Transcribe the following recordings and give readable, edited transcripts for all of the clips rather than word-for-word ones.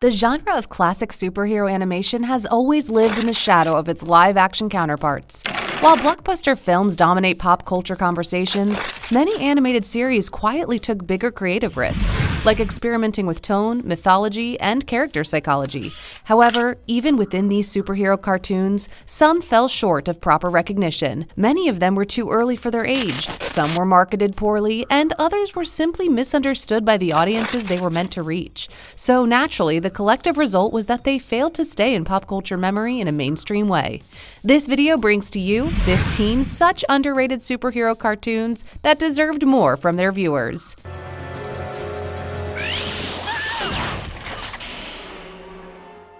The genre of classic superhero animation has always lived in the shadow of its live-action counterparts. While blockbuster films dominate pop culture conversations, many animated series quietly took bigger creative risks, like experimenting with tone, mythology, and character psychology. However, even within these superhero cartoons, some fell short of proper recognition. Many of them were too early for their age, some were marketed poorly, and others were simply misunderstood by the audiences they were meant to reach. So naturally, the collective result was that they failed to stay in pop culture memory in a mainstream way. This video brings to you 15 such underrated superhero cartoons that deserved more from their viewers.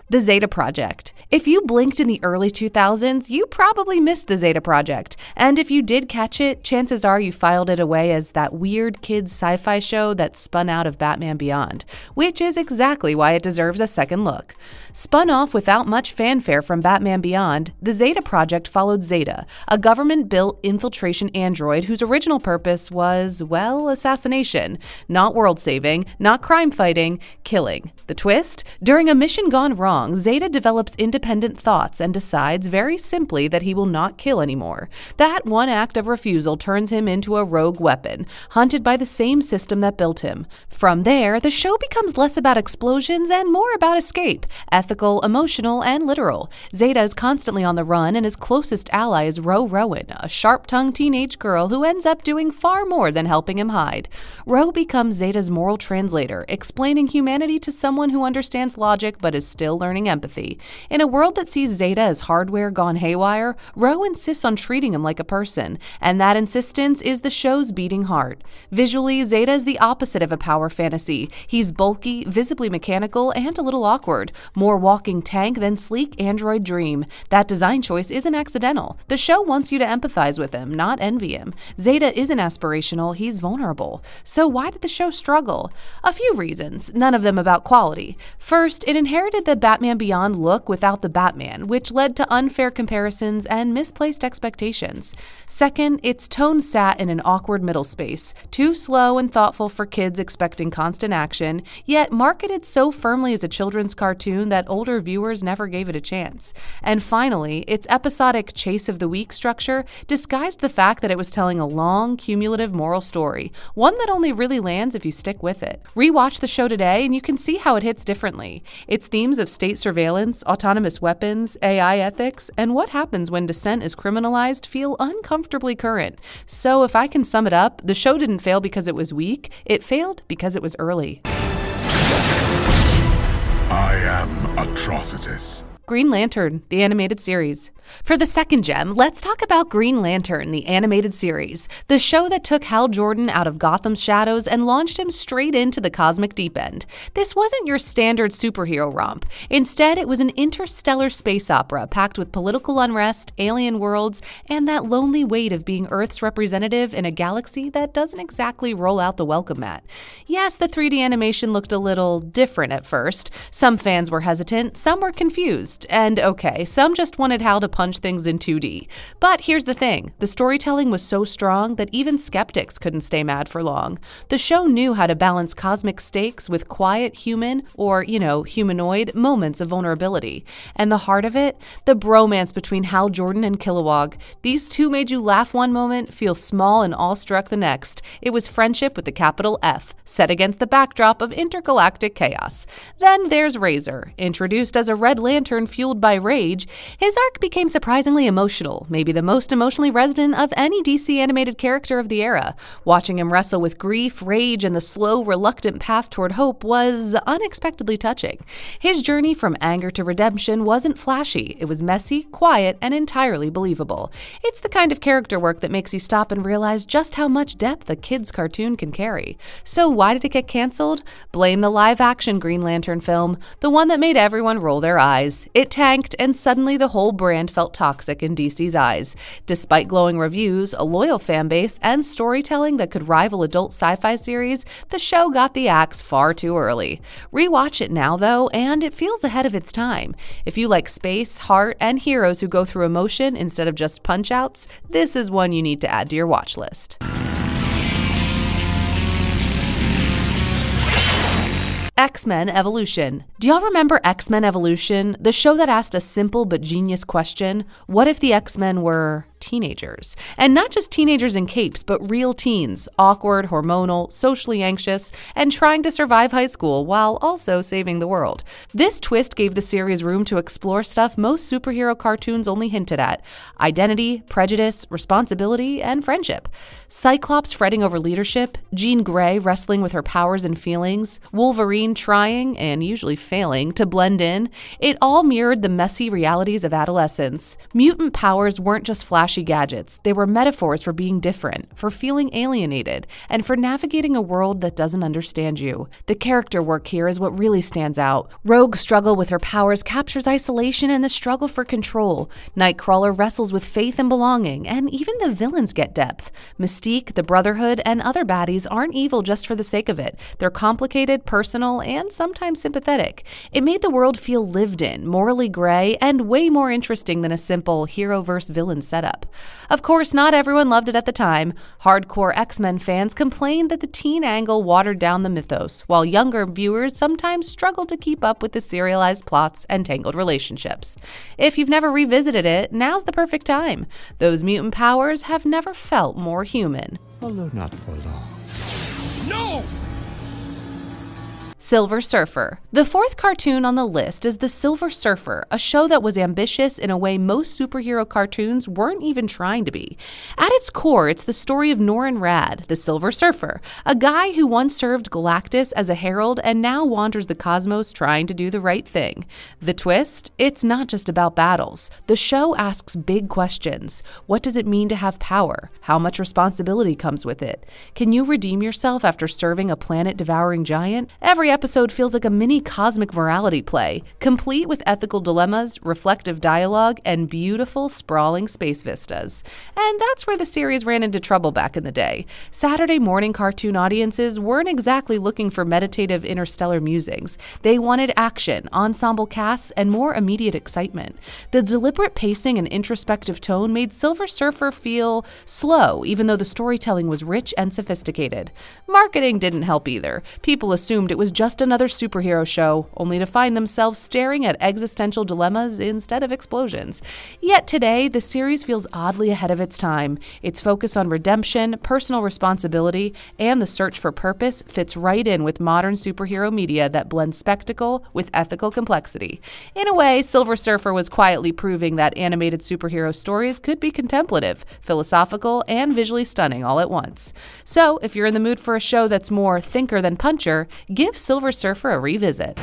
The Zeta Project. If you blinked in the early 2000s, you probably missed the Zeta Project. And if you did catch it, chances are you filed it away as that weird kids sci-fi show that spun out of Batman Beyond, which is exactly why it deserves a second look. Spun off without much fanfare from Batman Beyond, the Zeta Project followed Zeta, a government-built infiltration android whose original purpose was, well, assassination. Not world-saving, not crime-fighting, killing. The twist? During a mission gone wrong, Zeta develops independent thoughts and decides very simply that he will not kill anymore. That one act of refusal turns him into a rogue weapon, hunted by the same system that built him. From there, the show becomes less about explosions and more about escape, ethical, emotional, and literal. Zeta is constantly on the run, and his closest ally is Rowan, a sharp-tongued teenage girl who ends up doing far more than helping him hide. Ro becomes Zeta's moral translator, explaining humanity to someone who understands logic but is still learning empathy. In a world that sees Zeta as hardware gone haywire, Ro insists on treating him like a person, and that insistence is the show's beating heart. Visually, Zeta is the opposite of a power fantasy. He's bulky, visibly mechanical, and a little awkward. More walking tank than sleek android dream. That design choice isn't accidental. The show wants you to empathize with him, not envy him. Zeta isn't aspirational, he's vulnerable. So why did the show struggle? A few reasons, none of them about quality. First, it inherited the Batman Beyond look without the Batman, which led to unfair comparisons and misplaced expectations. Second, its tone sat in an awkward middle space, too slow and thoughtful for kids expecting constant action, yet marketed so firmly as a children's cartoon that older viewers never gave it a chance. And finally, its episodic chase of the week structure disguised the fact that it was telling a long, cumulative moral story, one that only really lands if you stick with it. Rewatch the show today and you can see how it hits differently. Its themes of state surveillance, autonomous weapons, AI ethics, and what happens when dissent is criminalized feel uncomfortably current. So if I can sum it up, the show didn't fail because it was weak, it failed because it was early. I am Atrocitus. Green Lantern, the animated series. For the second gem, let's talk about Green Lantern, the animated series, the show that took Hal Jordan out of Gotham's shadows and launched him straight into the cosmic deep end. This wasn't your standard superhero romp. Instead, it was an interstellar space opera packed with political unrest, alien worlds, and that lonely weight of being Earth's representative in a galaxy that doesn't exactly roll out the welcome mat. Yes, the 3D animation looked a little different at first. Some fans were hesitant, some were confused, and okay, some just wanted Hal to punch things in 2D. But here's the thing, the storytelling was so strong that even skeptics couldn't stay mad for long. The show knew how to balance cosmic stakes with quiet human, or, humanoid, moments of vulnerability. And the heart of it? The bromance between Hal Jordan and Kilowog. These two made you laugh one moment, feel small and awestruck the next. It was friendship with a capital F, set against the backdrop of intergalactic chaos. Then there's Razor. Introduced as a Red Lantern fueled by rage, his arc became surprisingly emotional, maybe the most emotionally resonant of any DC animated character of the era. Watching him wrestle with grief, rage, and the slow, reluctant path toward hope was unexpectedly touching. His journey from anger to redemption wasn't flashy, it was messy, quiet, and entirely believable. It's the kind of character work that makes you stop and realize just how much depth a kid's cartoon can carry. So why did it get canceled? Blame the live-action Green Lantern film, the one that made everyone roll their eyes. It tanked, and suddenly the whole brand felt toxic in DC's eyes. Despite glowing reviews, a loyal fanbase, and storytelling that could rival adult sci-fi series, the show got the axe far too early. Rewatch it now, though, and it feels ahead of its time. If you like space, heart, and heroes who go through emotion instead of just punch-outs, this is one you need to add to your watch list. X-Men Evolution. Do y'all remember X-Men Evolution? The show that asked a simple but genius question: what if the X-Men were teenagers? And not just teenagers in capes, but real teens, awkward, hormonal, socially anxious, and trying to survive high school while also saving the world. This twist gave the series room to explore stuff most superhero cartoons only hinted at: identity, prejudice, responsibility, and friendship. Cyclops fretting over leadership, Jean Grey wrestling with her powers and feelings, Wolverine trying, and usually failing, to blend in. It all mirrored the messy realities of adolescence. Mutant powers weren't just flashy gadgets. They were metaphors for being different, for feeling alienated, and for navigating a world that doesn't understand you. The character work here is what really stands out. Rogue's struggle with her powers captures isolation and the struggle for control. Nightcrawler wrestles with faith and belonging, and even the villains get depth. Mystique, the Brotherhood, and other baddies aren't evil just for the sake of it. They're complicated, personal, and sometimes sympathetic. It made the world feel lived in, morally gray, and way more interesting than a simple hero versus villain setup. Of course, not everyone loved it at the time. Hardcore X-Men fans complained that the teen angle watered down the mythos, while younger viewers sometimes struggled to keep up with the serialized plots and tangled relationships. If you've never revisited it, now's the perfect time. Those mutant powers have never felt more human. Although not for long. No! Silver Surfer. The fourth cartoon on the list is The Silver Surfer, a show that was ambitious in a way most superhero cartoons weren't even trying to be. At its core, it's the story of Norrin Radd, the Silver Surfer, a guy who once served Galactus as a herald and now wanders the cosmos trying to do the right thing. The twist? It's not just about battles. The show asks big questions. What does it mean to have power? How much responsibility comes with it? Can you redeem yourself after serving a planet-devouring giant? Every episode feels like a mini cosmic morality play, complete with ethical dilemmas, reflective dialogue, and beautiful, sprawling space vistas. And that's where the series ran into trouble back in the day. Saturday morning cartoon audiences weren't exactly looking for meditative interstellar musings. They wanted action, ensemble casts, and more immediate excitement. The deliberate pacing and introspective tone made Silver Surfer feel slow, even though the storytelling was rich and sophisticated. Marketing didn't help either. People assumed it was just another superhero show, only to find themselves staring at existential dilemmas instead of explosions. Yet today, the series feels oddly ahead of its time. Its focus on redemption, personal responsibility, and the search for purpose fits right in with modern superhero media that blends spectacle with ethical complexity. In a way, Silver Surfer was quietly proving that animated superhero stories could be contemplative, philosophical, and visually stunning all at once. So, if you're in the mood for a show that's more thinker than puncher, give Silver Surfer a revisit.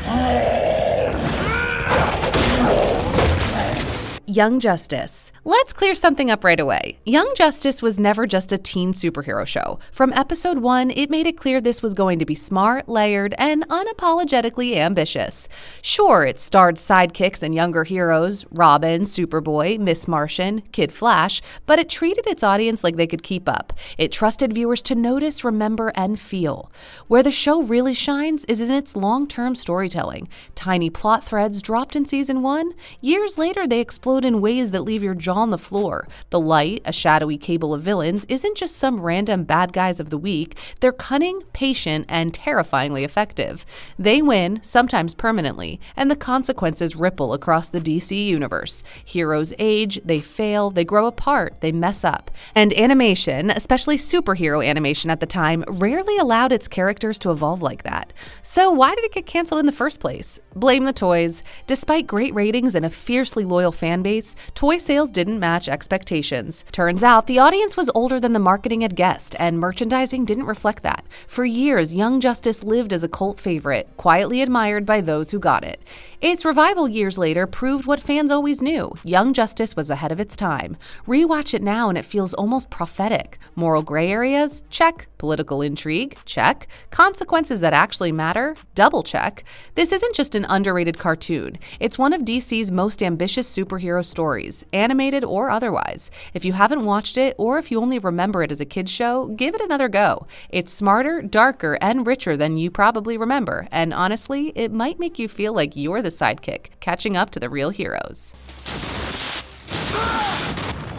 Young Justice. Let's clear something up right away. Young Justice was never just a teen superhero show. From episode 1, it made it clear this was going to be smart, layered, and unapologetically ambitious. Sure, it starred sidekicks and younger heroes, Robin, Superboy, Miss Martian, Kid Flash, but it treated its audience like they could keep up. It trusted viewers to notice, remember, and feel. Where the show really shines is in its long-term storytelling. Tiny plot threads dropped in season 1. Years later, they explode in ways that leave your jaw on the floor. The Light, a shadowy cable of villains, isn't just some random bad guys of the week. They're cunning, patient, and terrifyingly effective. They win, sometimes permanently, and the consequences ripple across the DC universe. Heroes age, they fail, they grow apart, they mess up. And animation, especially superhero animation at the time, rarely allowed its characters to evolve like that. So why did it get canceled in the first place? Blame the toys. Despite great ratings and a fiercely loyal fan base, toy sales didn't match expectations. Turns out the audience was older than the marketing had guessed, and merchandising didn't reflect that. For years, Young Justice lived as a cult favorite, quietly admired by those who got it. Its revival years later proved what fans always knew: Young Justice was ahead of its time. Rewatch it now and it feels almost prophetic. Moral gray areas? Check. Political intrigue? Check. Consequences that actually matter? Double check. This isn't just an underrated cartoon. It's one of DC's most ambitious superhero stories, animated or otherwise. If you haven't watched it, or if you only remember it as a kid's show, give it another go. It's smarter, darker, and richer than you probably remember, and honestly, it might make you feel like you're the sidekick, catching up to the real heroes.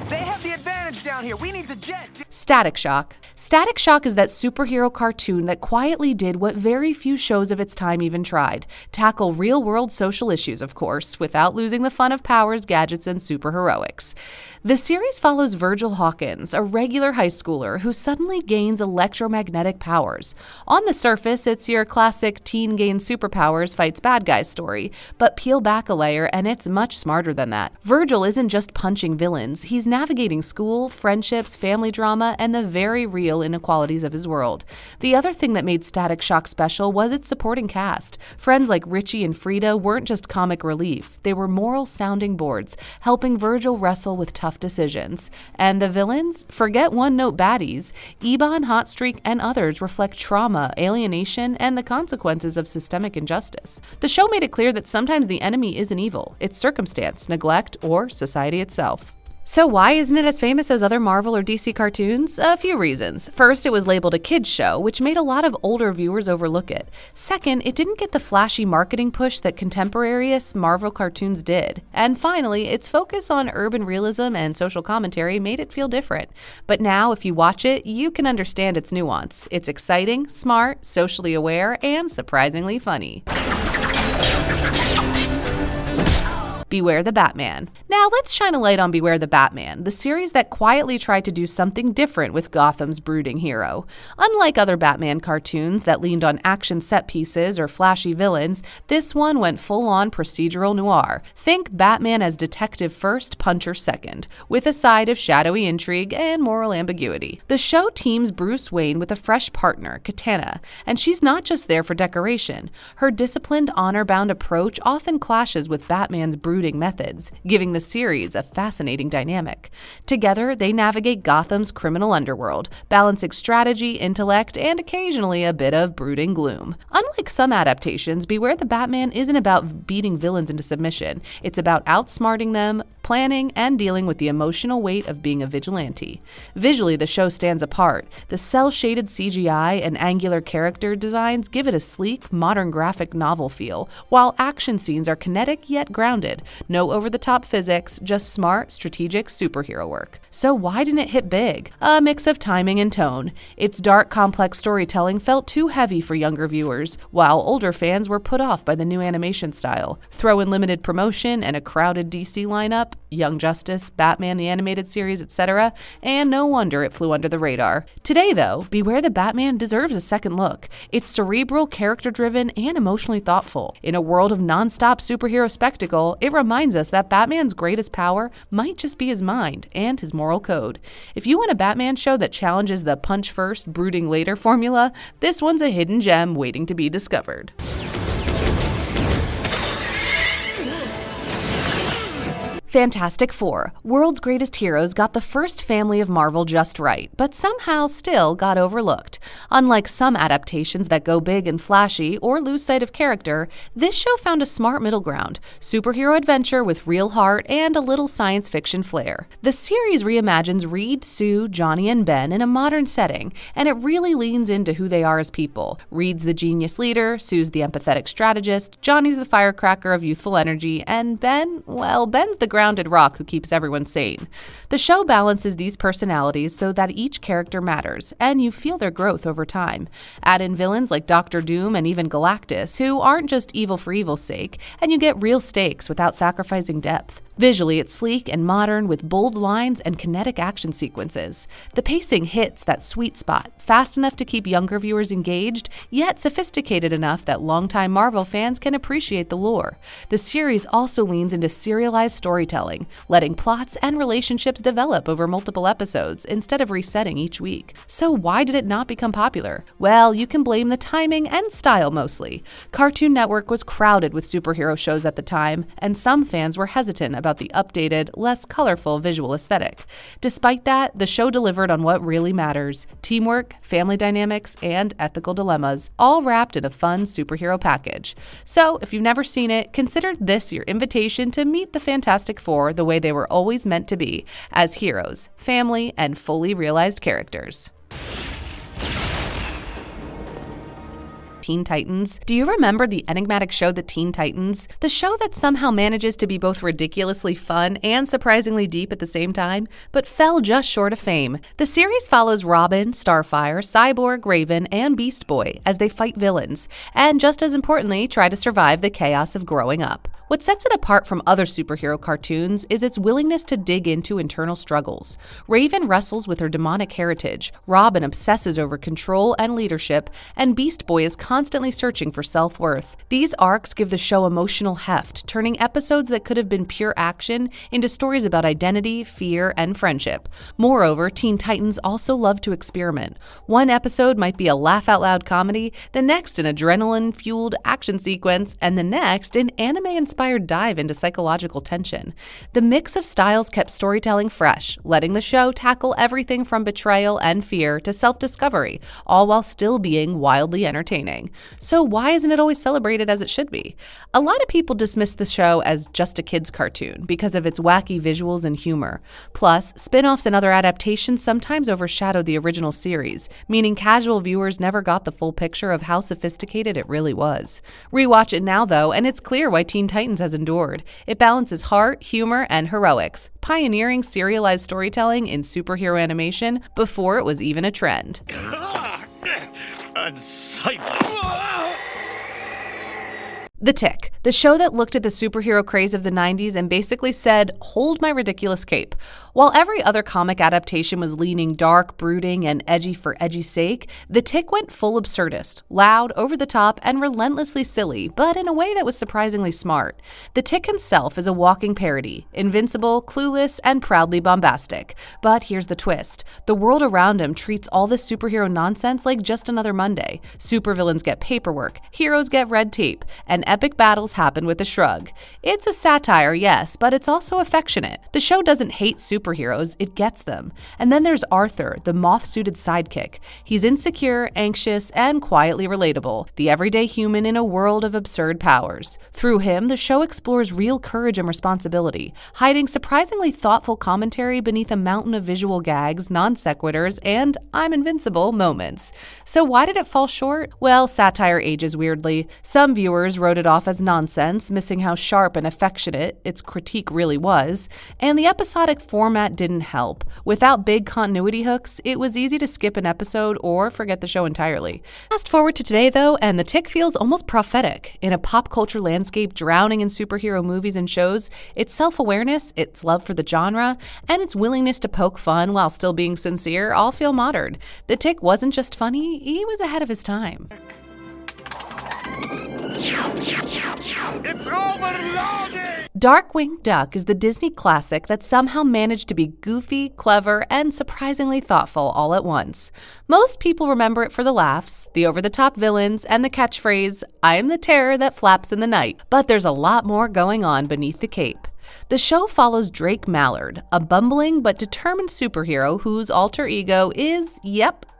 They have the advantage down down here. We need to jet. Static Shock. Static Shock is that superhero cartoon that quietly did what very few shows of its time even tried. Tackle real-world social issues, of course, without losing the fun of powers, gadgets, and superheroics. The series follows Virgil Hawkins, a regular high schooler who suddenly gains electromagnetic powers. On the surface, it's your classic teen gains superpowers fights bad guys story, but peel back a layer and it's much smarter than that. Virgil isn't just punching villains, he's navigating school, friendships, family drama, and the very real inequalities of his world. The other thing that made Static Shock special was its supporting cast. Friends like Richie and Frida weren't just comic relief, they were moral sounding boards, helping Virgil wrestle with tough decisions. And the villains? Forget one-note baddies. Ebon, Hotstreak, and others reflect trauma, alienation, and the consequences of systemic injustice. The show made it clear that sometimes the enemy isn't evil, it's circumstance, neglect, or society itself. So why isn't it as famous as other Marvel or DC cartoons? A few reasons. First, it was labeled a kids show, which made a lot of older viewers overlook it. Second, it didn't get the flashy marketing push that contemporaneous Marvel cartoons did. And finally, its focus on urban realism and social commentary made it feel different. But now, if you watch it, you can understand its nuance. It's exciting, smart, socially aware, and surprisingly funny. Beware the Batman. Now let's shine a light on Beware the Batman, the series that quietly tried to do something different with Gotham's brooding hero. Unlike other Batman cartoons that leaned on action set pieces or flashy villains, this one went full-on procedural noir. Think Batman as detective first, puncher second, with a side of shadowy intrigue and moral ambiguity. The show teams Bruce Wayne with a fresh partner, Katana, and she's not just there for decoration. Her disciplined, honor-bound approach often clashes with Batman's brooding methods, giving the series a fascinating dynamic. Together, they navigate Gotham's criminal underworld, balancing strategy, intellect, and occasionally a bit of brooding gloom. Unlike some adaptations, Beware the Batman isn't about beating villains into submission. It's about outsmarting them, planning, and dealing with the emotional weight of being a vigilante. Visually, the show stands apart. The cel-shaded CGI and angular character designs give it a sleek, modern graphic novel feel, while action scenes are kinetic yet grounded. No over-the-top physics, just smart, strategic superhero work. So why didn't it hit big? A mix of timing and tone. Its dark, complex storytelling felt too heavy for younger viewers, while older fans were put off by the new animation style. Throw in limited promotion and a crowded DC lineup, Young Justice, Batman the Animated Series, etc., and no wonder it flew under the radar. Today, though, Beware the Batman deserves a second look. It's cerebral, character-driven, and emotionally thoughtful. In a world of non-stop superhero spectacle, it reminds us that Batman's greatest power might just be his mind and his moral code. If you want a Batman show that challenges the punch first, brooding later formula, this one's a hidden gem waiting to be discovered. Fantastic Four, World's Greatest Heroes, got the first family of Marvel just right, but somehow still got overlooked. Unlike some adaptations that go big and flashy or lose sight of character, this show found a smart middle ground, superhero adventure with real heart and a little science fiction flair. The series reimagines Reed, Sue, Johnny, and Ben in a modern setting, and it really leans into who they are as people. Reed's the genius leader, Sue's the empathetic strategist, Johnny's the firecracker of youthful energy, and Ben, well, Ben's the grounded rock who keeps everyone sane. The show balances these personalities so that each character matters, and you feel their growth over time. Add in villains like Dr. Doom and even Galactus, who aren't just evil for evil's sake, and you get real stakes without sacrificing depth. Visually, it's sleek and modern with bold lines and kinetic action sequences. The pacing hits that sweet spot, fast enough to keep younger viewers engaged, yet sophisticated enough that longtime Marvel fans can appreciate the lore. The series also leans into serialized storytelling, letting plots and relationships develop over multiple episodes instead of resetting each week. So why did it not become popular? Well, you can blame the timing and style mostly. Cartoon Network was crowded with superhero shows at the time, and some fans were hesitant about the updated, less colorful visual aesthetic. Despite that, the show delivered on what really matters: teamwork, family dynamics, and ethical dilemmas, all wrapped in a fun superhero package. So, if you've never seen it, consider this your invitation to meet the Fantastic Four the way they were always meant to be, as heroes, family, and fully realized characters. Teen Titans? Do you remember the enigmatic show The Teen Titans? The show that somehow manages to be both ridiculously fun and surprisingly deep at the same time, but fell just short of fame. The series follows Robin, Starfire, Cyborg, Raven, and Beast Boy as they fight villains, and just as importantly, try to survive the chaos of growing up. What sets it apart from other superhero cartoons is its willingness to dig into internal struggles. Raven wrestles with her demonic heritage, Robin obsesses over control and leadership, and Beast Boy is constantly searching for self-worth. These arcs give the show emotional heft, turning episodes that could have been pure action into stories about identity, fear, and friendship. Moreover, Teen Titans also love to experiment. One episode might be a laugh-out-loud comedy, the next an adrenaline-fueled action sequence, and the next an anime-inspired dive into psychological tension. The mix of styles kept storytelling fresh, letting the show tackle everything from betrayal and fear to self-discovery, all while still being wildly entertaining. So why isn't it always celebrated as it should be? A lot of people dismiss the show as just a kid's cartoon because of its wacky visuals and humor. Plus, spin-offs and other adaptations sometimes overshadowed the original series, meaning casual viewers never got the full picture of how sophisticated it really was. Rewatch it now, though, and it's clear why Teen Titans has endured. It balances heart, humor, and heroics, pioneering serialized storytelling in superhero animation before it was even a trend. Unsightly. The Tick, the show that looked at the superhero craze of the 90s and basically said, "Hold my ridiculous cape." While every other comic adaptation was leaning dark, brooding, and edgy for edgy's sake, The Tick went full absurdist, loud, over the top, and relentlessly silly, but in a way that was surprisingly smart. The Tick himself is a walking parody, invincible, clueless, and proudly bombastic. But here's the twist. The world around him treats all this superhero nonsense like just another Monday. Supervillains get paperwork, heroes get red tape, and epic battles happen with a shrug. It's a satire, yes, but it's also affectionate. The show doesn't hate superheroes, it gets them. And then there's Arthur, the moth-suited sidekick. He's insecure, anxious, and quietly relatable, the everyday human in a world of absurd powers. Through him, the show explores real courage and responsibility, hiding surprisingly thoughtful commentary beneath a mountain of visual gags, non sequiturs, and "I'm invincible" moments. So why did it fall short? Well, satire ages weirdly. Some viewers wrote it off as nonsense, missing how sharp and affectionate its critique really was, and the episodic format didn't help. Without big continuity hooks, it was easy to skip an episode or forget the show entirely. Fast forward to today, though, and The Tick feels almost prophetic. In a pop culture landscape drowning in superhero movies and shows, its self-awareness, its love for the genre, and its willingness to poke fun while still being sincere all feel modern. The Tick wasn't just funny, he was ahead of his time. It's overloaded! Darkwing Duck is the Disney classic that somehow managed to be goofy, clever, and surprisingly thoughtful all at once. Most people remember it for the laughs, the over-the-top villains, and the catchphrase, "I am the terror that flaps in the night." But there's a lot more going on beneath the cape. The show follows Drake Mallard, a bumbling but determined superhero whose alter ego is,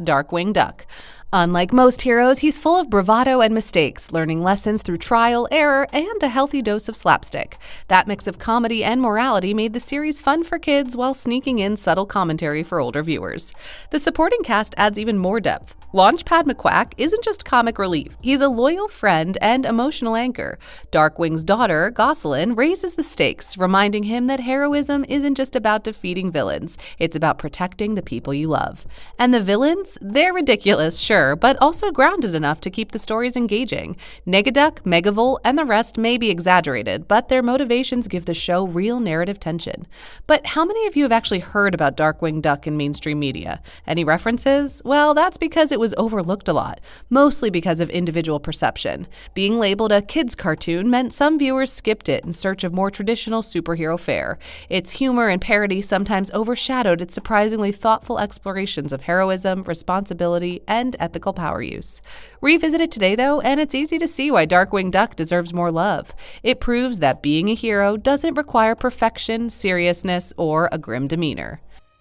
Darkwing Duck. Unlike most heroes, he's full of bravado and mistakes, learning lessons through trial, error, and a healthy dose of slapstick. That mix of comedy and morality made the series fun for kids while sneaking in subtle commentary for older viewers. The supporting cast adds even more depth. Launchpad McQuack isn't just comic relief. He's a loyal friend and emotional anchor. Darkwing's daughter, Gosselin, raises the stakes, reminding him that heroism isn't just about defeating villains. It's about protecting the people you love. And the villains? They're ridiculous, sure, but also grounded enough to keep the stories engaging. Negaduck, Megavolt, and the rest may be exaggerated, but their motivations give the show real narrative tension. But how many of you have actually heard about Darkwing Duck in mainstream media? Any references? Well, that's because it was overlooked a lot, mostly because of individual perception. Being labeled a kids' cartoon meant some viewers skipped it in search of more traditional superhero fare. Its humor and parody sometimes overshadowed its surprisingly thoughtful explorations of heroism, responsibility, and ethical power use. Revisit it today, though, and it's easy to see why Darkwing Duck deserves more love. It proves that being a hero doesn't require perfection, seriousness, or a grim demeanor.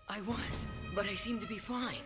I was, but I seem to be fine.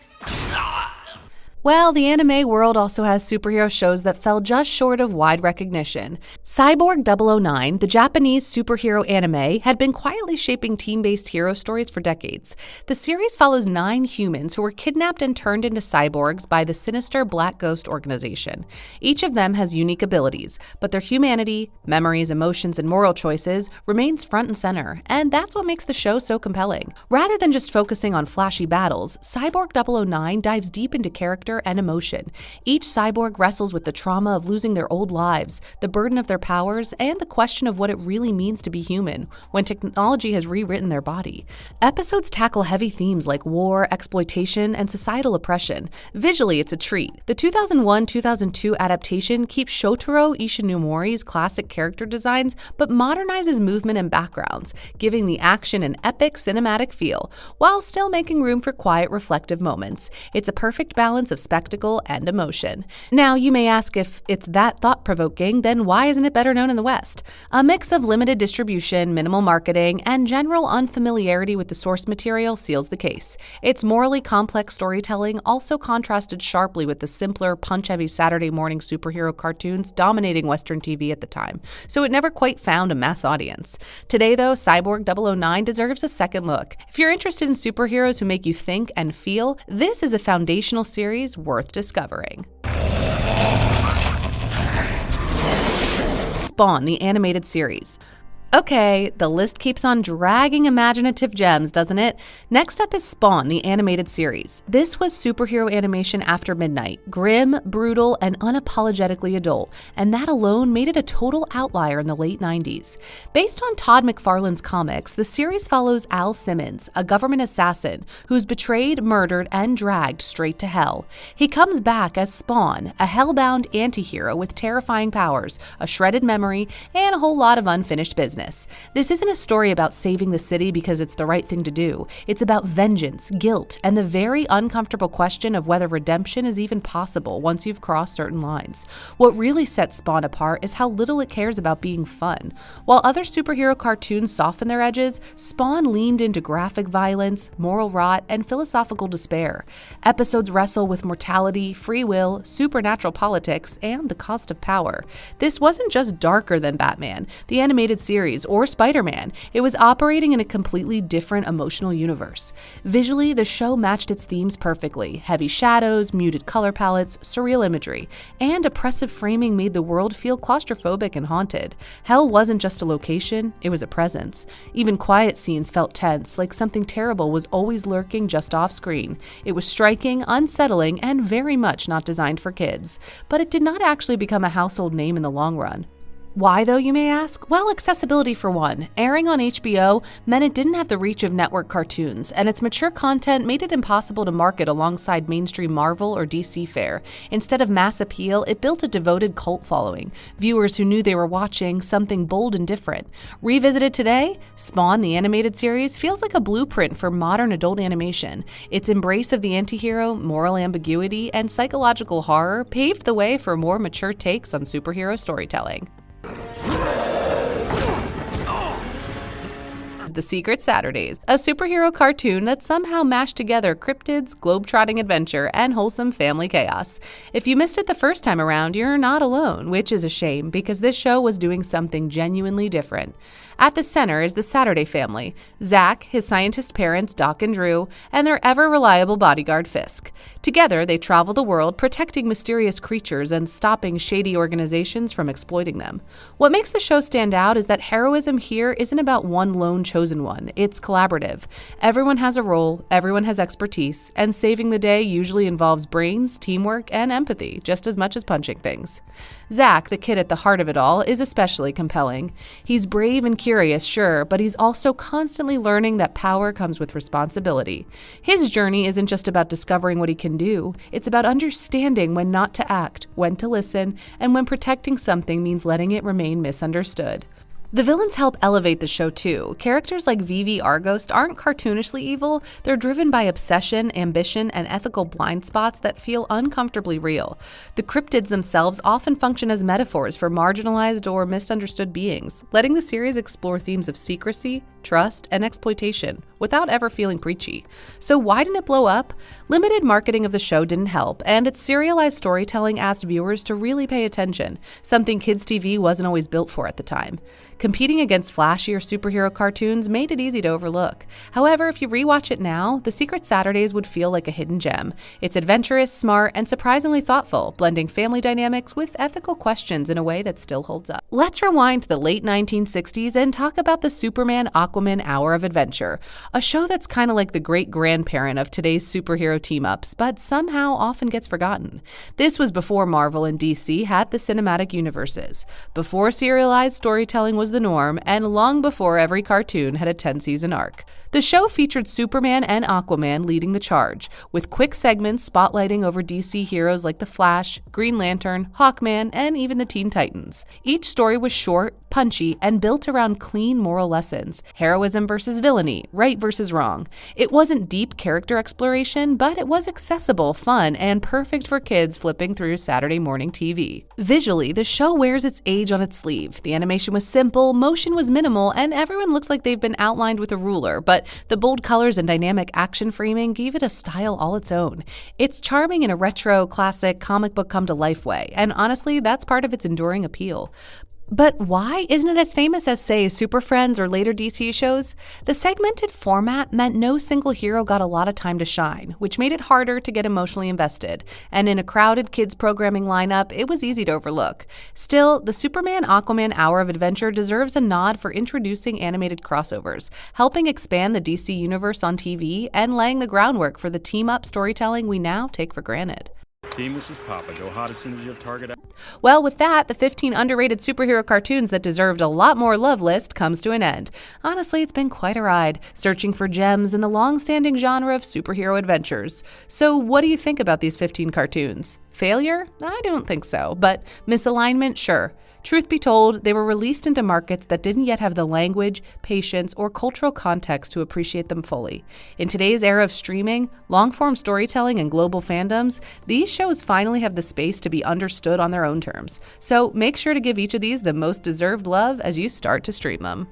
Well, the anime world also has superhero shows that fell just short of wide recognition. Cyborg 009, the Japanese superhero anime, had been quietly shaping team-based hero stories for decades. The series follows 9 humans who were kidnapped and turned into cyborgs by the sinister Black Ghost organization. Each of them has unique abilities, but their humanity, memories, emotions, and moral choices remains front and center, and that's what makes the show so compelling. Rather than just focusing on flashy battles, Cyborg 009 dives deep into character and emotion. Each cyborg wrestles with the trauma of losing their old lives, the burden of their powers, and the question of what it really means to be human when technology has rewritten their body. Episodes tackle heavy themes like war, exploitation, and societal oppression. Visually, it's a treat. The 2001-2002 adaptation keeps Shotaro Ishinomori's classic character designs but modernizes movement and backgrounds, giving the action an epic cinematic feel, while still making room for quiet, reflective moments. It's a perfect balance of spectacle and emotion. Now, you may ask, if it's that thought-provoking, then why isn't it better known in the West? A mix of limited distribution, minimal marketing, and general unfamiliarity with the source material seals the case. Its morally complex storytelling also contrasted sharply with the simpler, punch-heavy Saturday morning superhero cartoons dominating Western TV at the time, so it never quite found a mass audience. Today, though, Cyborg 009 deserves a second look. If you're interested in superheroes who make you think and feel, this is a foundational series worth discovering. Spawn, the animated series. Okay, the list keeps on dragging imaginative gems, doesn't it? Next up is Spawn, the animated series. This was superhero animation after midnight, grim, brutal, and unapologetically adult, and that alone made it a total outlier in the late 90s. Based on Todd McFarlane's comics, the series follows Al Simmons, a government assassin who's betrayed, murdered, and dragged straight to hell. He comes back as Spawn, a hellbound anti-hero with terrifying powers, a shredded memory, and a whole lot of unfinished business. This isn't a story about saving the city because it's the right thing to do. It's about vengeance, guilt, and the very uncomfortable question of whether redemption is even possible once you've crossed certain lines. What really sets Spawn apart is how little it cares about being fun. While other superhero cartoons soften their edges, Spawn leaned into graphic violence, moral rot, and philosophical despair. Episodes wrestle with mortality, free will, supernatural politics, and the cost of power. This wasn't just darker than Batman, the animated series, or Spider-Man. It was operating in a completely different emotional universe. Visually, the show matched its themes perfectly. Heavy shadows, muted color palettes, surreal imagery, and oppressive framing made the world feel claustrophobic and haunted. Hell wasn't just a location, it was a presence. Even quiet scenes felt tense, like something terrible was always lurking just off screen. It was striking, unsettling, and very much not designed for kids. But it did not actually become a household name in the long run. Why, though, you may ask? Well, accessibility for one. Airing on HBO meant it didn't have the reach of network cartoons, and its mature content made it impossible to market alongside mainstream Marvel or DC fare. Instead of mass appeal, it built a devoted cult following, viewers who knew they were watching something bold and different. Revisited today, Spawn, the animated series, feels like a blueprint for modern adult animation. Its embrace of the antihero, moral ambiguity, and psychological horror paved the way for more mature takes on superhero storytelling. The Secret Saturdays, a superhero cartoon that somehow mashed together cryptids, globe-trotting adventure, and wholesome family chaos. If you missed it the first time around, you're not alone, which is a shame because this show was doing something genuinely different. At the center is the Saturday family, Zach, his scientist parents Doc and Drew, and their ever-reliable bodyguard Fisk. Together, they travel the world protecting mysterious creatures and stopping shady organizations from exploiting them. What makes the show stand out is that heroism here isn't about one lone chosen one. It's collaborative. Everyone has a role, everyone has expertise, and saving the day usually involves brains, teamwork, and empathy, just as much as punching things. Zach, the kid at the heart of it all, is especially compelling. He's brave and curious, sure, but he's also constantly learning that power comes with responsibility. His journey isn't just about discovering what he can do, it's about understanding when not to act, when to listen, and when protecting something means letting it remain misunderstood. The villains help elevate the show too. Characters like Vivi Argost aren't cartoonishly evil, they're driven by obsession, ambition, and ethical blind spots that feel uncomfortably real. The cryptids themselves often function as metaphors for marginalized or misunderstood beings, letting the series explore themes of secrecy, trust, and exploitation, without ever feeling preachy. So why didn't it blow up? Limited marketing of the show didn't help, and its serialized storytelling asked viewers to really pay attention, something kids' TV wasn't always built for at the time. Competing against flashier superhero cartoons made it easy to overlook. However, if you rewatch it now, The Secret Saturdays would feel like a hidden gem. It's adventurous, smart, and surprisingly thoughtful, blending family dynamics with ethical questions in a way that still holds up. Let's rewind to the late 1960s and talk about the Superman Aquaman Hour of Adventure, a show that's kind of like the great-grandparent of today's superhero team-ups, but somehow often gets forgotten. This was before Marvel and DC had the cinematic universes, before serialized storytelling was the norm, and long before every cartoon had a 10-season arc. The show featured Superman and Aquaman leading the charge, with quick segments spotlighting over DC heroes like The Flash, Green Lantern, Hawkman, and even the Teen Titans. Each story was short, punchy, and built around clean moral lessons: heroism versus villainy, right versus wrong. It wasn't deep character exploration, but it was accessible, fun, and perfect for kids flipping through Saturday morning TV. Visually, the show wears its age on its sleeve. The animation was simple, motion was minimal, and everyone looks like they've been outlined with a ruler, but the bold colors and dynamic action framing gave it a style all its own. It's charming in a retro, classic, comic book come-to-life way, and honestly, that's part of its enduring appeal. But why isn't it as famous as, say, Super Friends or later DC shows? The segmented format meant no single hero got a lot of time to shine, which made it harder to get emotionally invested. And in a crowded kids programming lineup, it was easy to overlook. Still, the Superman Aquaman Hour of Adventure deserves a nod for introducing animated crossovers, helping expand the DC universe on TV, and laying the groundwork for the team-up storytelling we now take for granted. Team, this is Papa. Go hot as soon as you have target. Well, with that, the 15 underrated superhero cartoons that deserved a lot more love list comes to an end. Honestly, it's been quite a ride, searching for gems in the long-standing genre of superhero adventures. So what do you think about these 15 cartoons? Failure? I don't think so, but misalignment? Sure. Truth be told, they were released into markets that didn't yet have the language, patience, or cultural context to appreciate them fully. In today's era of streaming, long-form storytelling, and global fandoms, these shows finally have the space to be understood on their own terms. So make sure to give each of these the most deserved love as you start to stream them.